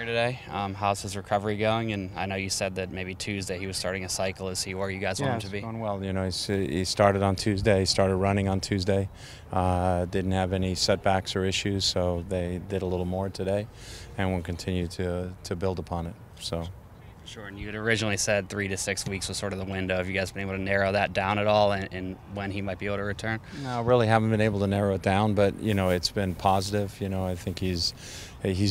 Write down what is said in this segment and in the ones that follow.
here today. How's his recovery going? And I know you said that maybe Tuesday he was starting a cycle. Is he where you guys want him to be? Yeah, it's going well. You know, he started on Tuesday. He started running on Tuesday. Didn't have any setbacks or issues, so they did a little more today, and we'll continue to build upon it. So. Sure, and you had originally said 3 to 6 weeks was sort of the window. Have you guys been able to narrow that down at all, and when he might be able to return? No, really haven't been able to narrow it down, but you know, it's been positive. You know, I think he's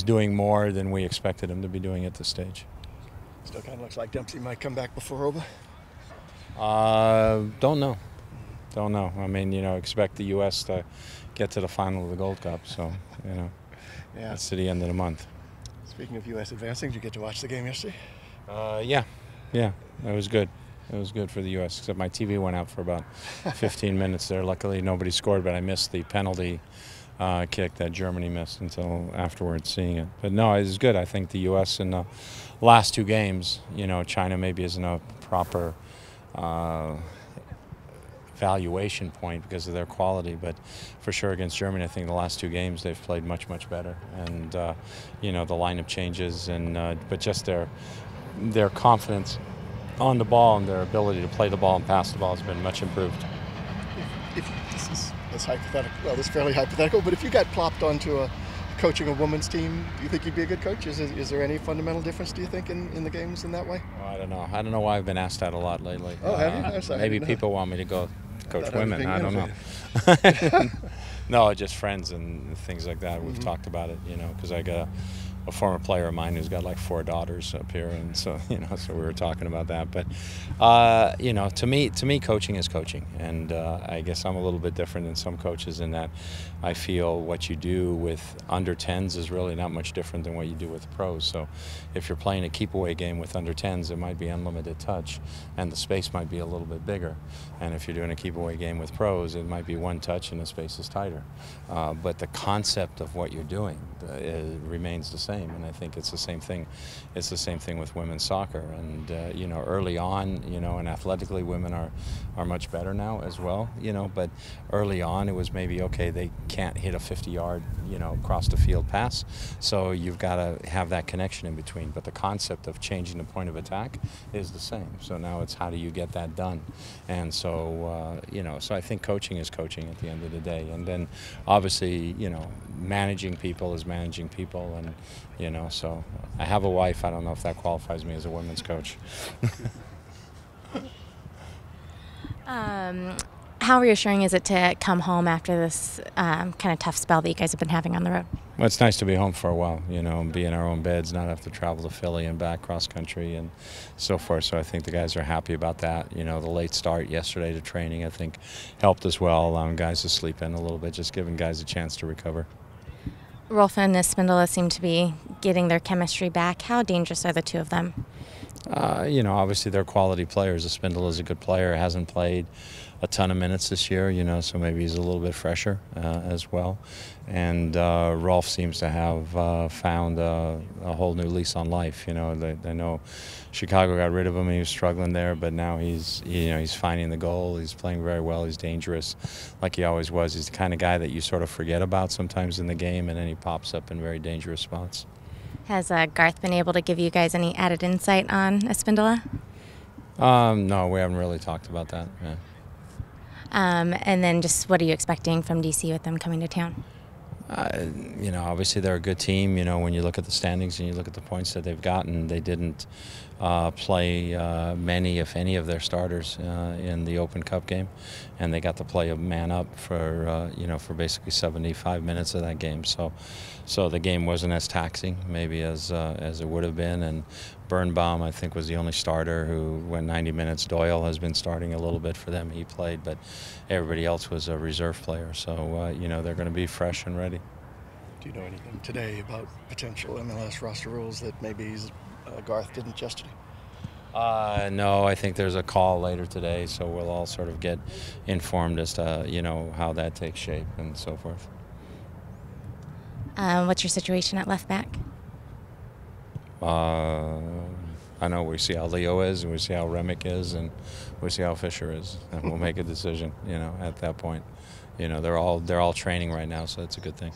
doing more than we expected him to be doing at this stage. Still kind of looks like Dempsey might come back before Oba. Don't know. I mean, you know, expect the U.S. to get to the final of the Gold Cup, so you know, yeah, that's to the end of the month. Speaking of U.S. advancing, did you get to watch the game yesterday? Yeah, it was good. It was good for the U.S., except my TV went out for about 15 minutes there. Luckily, nobody scored, but I missed the penalty kick that Germany missed until afterwards seeing it. But no, it was good. I think the U.S. in the last 2 games, you know, China maybe isn't a proper valuation point because of their quality, but for sure against Germany, I think the last 2 games they've played much better. And you know, the lineup changes, and but just their confidence on the ball and their ability to play the ball and pass the ball has been much improved. If this is hypothetical, well, this is fairly hypothetical, but if you got plopped onto coaching a women's team, do you think you'd be a good coach? Is there any fundamental difference, do you think, in the games in that way? Oh, I don't know. I don't know why I've been asked that a lot lately. Oh, have you? I'm sorry. Maybe people want me to go coach women. I don't know. No, just friends and things like that. We've talked about it, you know, because I got a former player of mine who's got like 4 daughters up here, and so you know, so we were talking about that. But you know, to me, coaching is coaching, and I guess I'm a little bit different than some coaches in that I feel what you do with under 10s is really not much different than what you do with pros. So if you're playing a keep-away game with under 10s, it might be unlimited touch, and the space might be a little bit bigger. And if you're doing a keep-away game with pros, it might be 1 touch and the space is tighter. But the concept of what you're doing remains the same. And I think it's the same thing. It's the same thing with women's soccer. And you know, early on, you know, and athletically, women are much better now as well. You know, but early on, it was maybe okay. They can't hit a 50-yard, you know, across the field pass. So you've got to have that connection in between. But the concept of changing the point of attack is the same. So now it's how do you get that done? And so you know, so I think coaching is coaching at the end of the day. And then obviously, you know, managing people is managing people. And you know, so I have a wife. I don't know if that qualifies me as a women's coach. How reassuring is it to come home after this kind of tough spell that you guys have been having on the road? Well, it's nice to be home for a while, you know, and be in our own beds, not have to travel to Philly and back cross country and so forth. So I think the guys are happy about that. You know, the late start yesterday to training, I think, helped as well, allowing guys to sleep in a little bit, just giving guys a chance to recover. Rolf and Espindola seem to be getting their chemistry back. How dangerous are the 2 of them? You know, obviously they're quality players. Espindola is a good player, hasn't played a ton of minutes this year, you know, so maybe he's a little bit fresher as well. And Rolf seems to have found a whole new lease on life. You know, they know Chicago got rid of him and he was struggling there, but now he's, you know, he's finding the goal. He's playing very well. He's dangerous, like he always was. He's the kind of guy that you sort of forget about sometimes in the game, and then he pops up in very dangerous spots. Has Garth been able to give you guys any added insight on Espindola? No, we haven't really talked about that. Yeah. And then just what are you expecting from DC with them coming to town? You know, obviously they're a good team. You know, when you look at the standings and you look at the points that they've gotten, they didn't play many, if any, of their starters in the Open Cup game, and they got to play a man up for you know, for basically 75 minutes of that game. So the game wasn't as taxing maybe as it would have been. And Birnbaum, I think, was the only starter who went 90 minutes. Doyle has been starting a little bit for them. He played, but everybody else was a reserve player. So you know, they're going to be fresh and ready. Do you know anything today about potential MLS roster rules that maybe Garth didn't yesterday? No, I think there's a call later today, so we'll all sort of get informed as to, you know, how that takes shape and so forth. What's your situation at left back? I know we see how Leo is, and we see how Remick is, and we see how Fisher is, and we'll make a decision, you know, at that point. You know, they're all training right now, so that's a good thing.